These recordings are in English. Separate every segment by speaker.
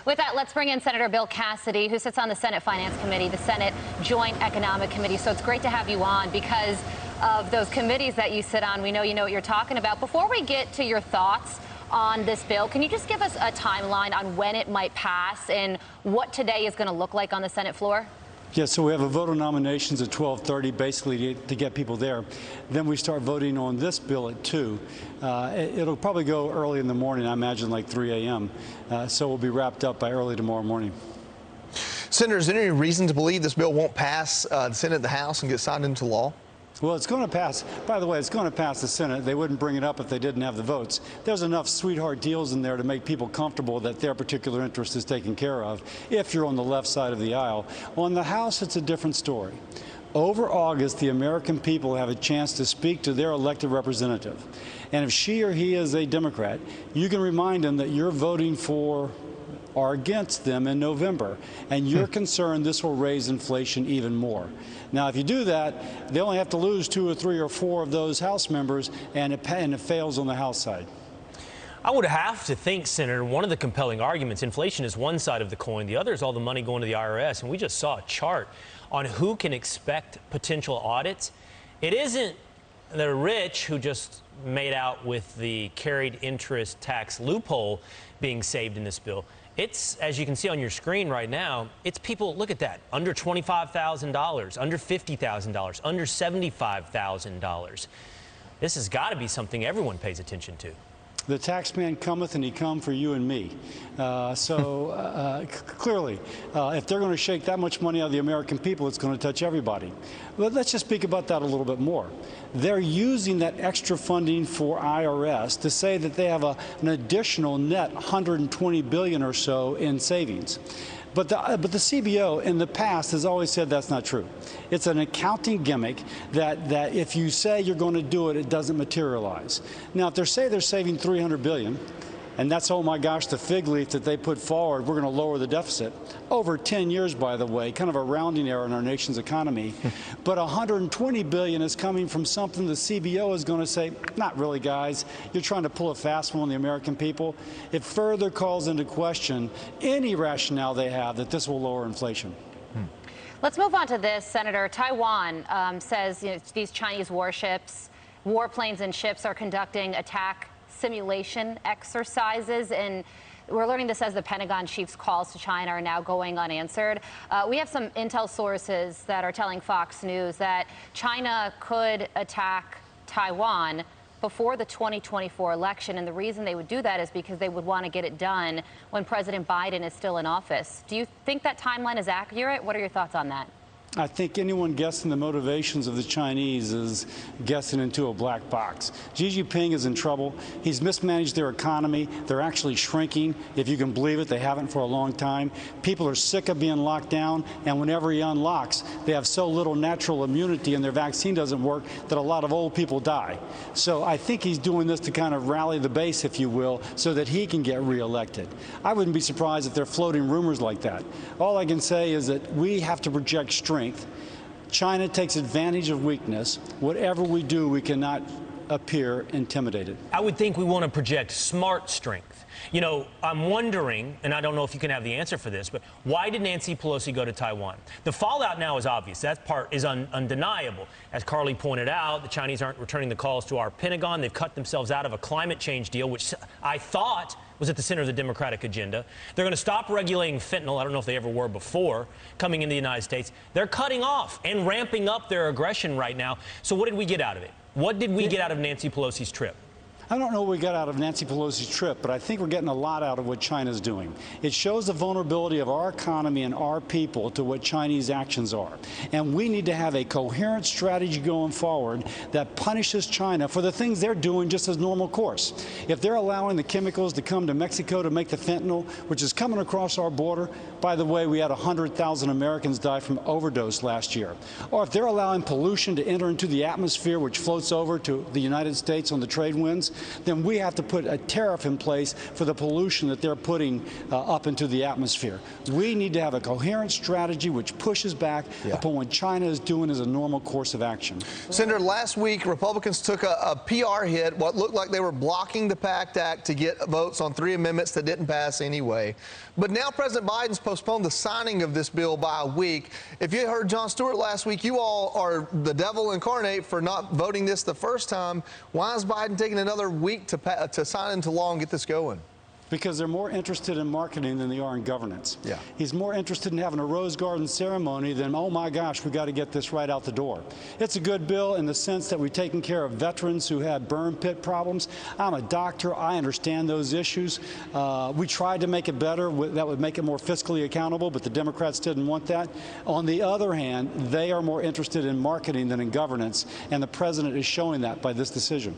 Speaker 1: With that, let's bring in Senator Bill Cassidy, who sits on the Senate Finance Committee, the Senate Joint Economic Committee. So it's great to have you on because of those committees that you sit on. We know you know what you're talking about. Before we get to your thoughts on this bill, can you just give us a timeline on when it might pass and what today is going to look like on the Senate floor?
Speaker 2: Yeah, so we have a vote on nominations at 12:30, basically to get people there. Then we start voting on this bill at 2. It'll probably go early in the morning, I imagine like 3 a.m. So we'll be wrapped up by early tomorrow morning.
Speaker 3: Senator, is there any reason to believe this bill won't pass the Senate and the House and get signed into law?
Speaker 2: Well, it's going to pass. By the way, it's going to pass the Senate. They wouldn't bring it up if they didn't have the votes. There's enough sweetheart deals in there to make people comfortable that their particular interest is taken care of if you're on the left side of the aisle. On the House, it's a different story. Over August, the American people have a chance to speak to their elected representative. And if she or he is a Democrat, you can remind them that you're voting for or against them in November, and you're concerned this will raise inflation even more. Now, if you do that, they only have to lose 2 or 3 or 4 of those House members, and it fails on the House side.
Speaker 4: I would have to think, Senator, one of the compelling arguments, inflation is one side of the coin, the other is all the money going to the IRS, and we just saw a chart on who can expect potential audits. It isn't the rich who just made out with the carried interest tax loophole being saved in this bill. It's, as you can see on your screen right now, it's people, look at that, under $25,000, under $50,000, under $75,000. This has got to be something everyone pays attention to.
Speaker 2: The tax man cometh, and he come for you and me. Clearly, if they're going to shake that much money out of the American people, it's going to touch everybody. But let's just speak about that a little bit more. They're using that extra funding for IRS to say that they have an additional net $120 billion or so in savings. But the CBO in the past has always said that's not true. It's an accounting gimmick that if you say you're going to do it, it doesn't materialize. Now, if they say they're saving $300 billion, and that's, oh my gosh, the fig leaf that they put forward, we're going to lower the deficit. Over 10 years, by the way, kind of a rounding error in our nation's economy. But $120 billion is coming from something the CBO is going to say, not really, guys. You're trying to pull a fast one on the American people. It further calls into question any rationale they have that this will lower inflation.
Speaker 1: Let's move on to this, Senator. Taiwan says these Chinese warships, warplanes and ships are conducting attack simulation exercises, and we're learning this as the Pentagon chief's calls to China are now going unanswered. We have some intel sources that are telling Fox News that China could attack Taiwan before the 2024 election, and the reason they would do that is because they would want to get it done when President Biden is still in office. Do you think that timeline is accurate? What are your thoughts on that?
Speaker 2: I think anyone guessing the motivations of the Chinese is guessing into a black box. Xi Jinping is in trouble. He's mismanaged their economy. They're actually shrinking. If you can believe it, they haven't for a long time. People are sick of being locked down, and whenever he unlocks, they have so little natural immunity and their vaccine doesn't work that a lot of old people die. So I think he's doing this to kind of rally the base, if you will, so that he can get reelected. I wouldn't be surprised if they're floating rumors like that. All I can say is that we have to project strength. China takes advantage of weakness. Whatever we do, we cannot appear intimidated.
Speaker 4: I would think we want to project smart strength. You know, I'm wondering, and I don't know if you can have the answer for this, but why did Nancy Pelosi go to Taiwan? The fallout now is obvious. That part is undeniable. As Carly pointed out, the Chinese aren't returning the calls to our Pentagon. They've cut themselves out of a climate change deal, which I thought was at the center of the Democratic agenda. They're going to stop regulating fentanyl. I don't know if they ever were before coming into the United States. They're cutting off and ramping up their aggression right now. So what did we get out of it? What did we get out of Nancy Pelosi's trip?
Speaker 2: I don't know what we got out of Nancy Pelosi's trip, but I think we're getting a lot out of what China's doing. It shows the vulnerability of our economy and our people to what Chinese actions are. And we need to have a coherent strategy going forward that punishes China for the things they're doing just as normal course. If they're allowing the chemicals to come to Mexico to make the fentanyl, which is coming across our border, by the way, we had 100,000 Americans die from overdose last year. Or if they're allowing pollution to enter into the atmosphere, which floats over to the United States on the trade winds, then we have to put a tariff in place for the pollution that they're putting up into the atmosphere. We need to have a coherent strategy which pushes back upon what China is doing as a normal course of action.
Speaker 3: Senator, last week, Republicans took a PR hit, what looked like they were blocking the Pact Act to get votes on 3 amendments that didn't pass anyway. But now President Biden's postponed the signing of this bill by a week. If you heard Jon Stewart last week, you all are the devil incarnate for not voting this the first time. Why is Biden taking another week to sign into law and get this going?
Speaker 2: Because they're more interested in marketing than they are in governance.
Speaker 3: Yeah.
Speaker 2: He's more interested in having a Rose Garden ceremony than, oh my gosh, we got to get this right out the door. It's a good bill in the sense that we've taken care of veterans who had burn pit problems. I'm a doctor. I understand those issues. We tried to make it better. That would make it more fiscally accountable, but the Democrats didn't want that. On the other hand, they are more interested in marketing than in governance, and the president is showing that by this decision.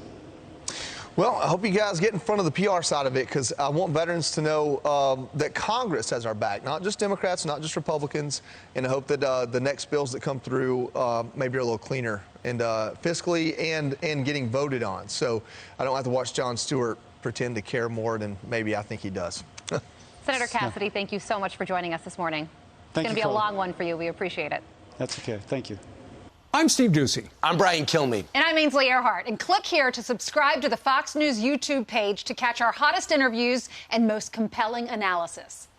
Speaker 3: Well, I hope you guys get in front of the PR side of it, because I want veterans to know that Congress has our back, not just Democrats, not just Republicans, and I hope that the next bills that come through maybe are a little cleaner and fiscally and getting voted on. So I don't have to watch Jon Stewart pretend to care more than maybe I think he does.
Speaker 1: Senator Cassidy, thank you so much for joining us this morning. It's going to be a long one for you. We appreciate it.
Speaker 2: That's okay. Thank you.
Speaker 5: I'm Steve Ducey.
Speaker 6: I'm Brian Kilmeade.
Speaker 7: And I'm Ainsley Earhart. And click here to subscribe to the Fox News YouTube page to catch our hottest interviews and most compelling analysis.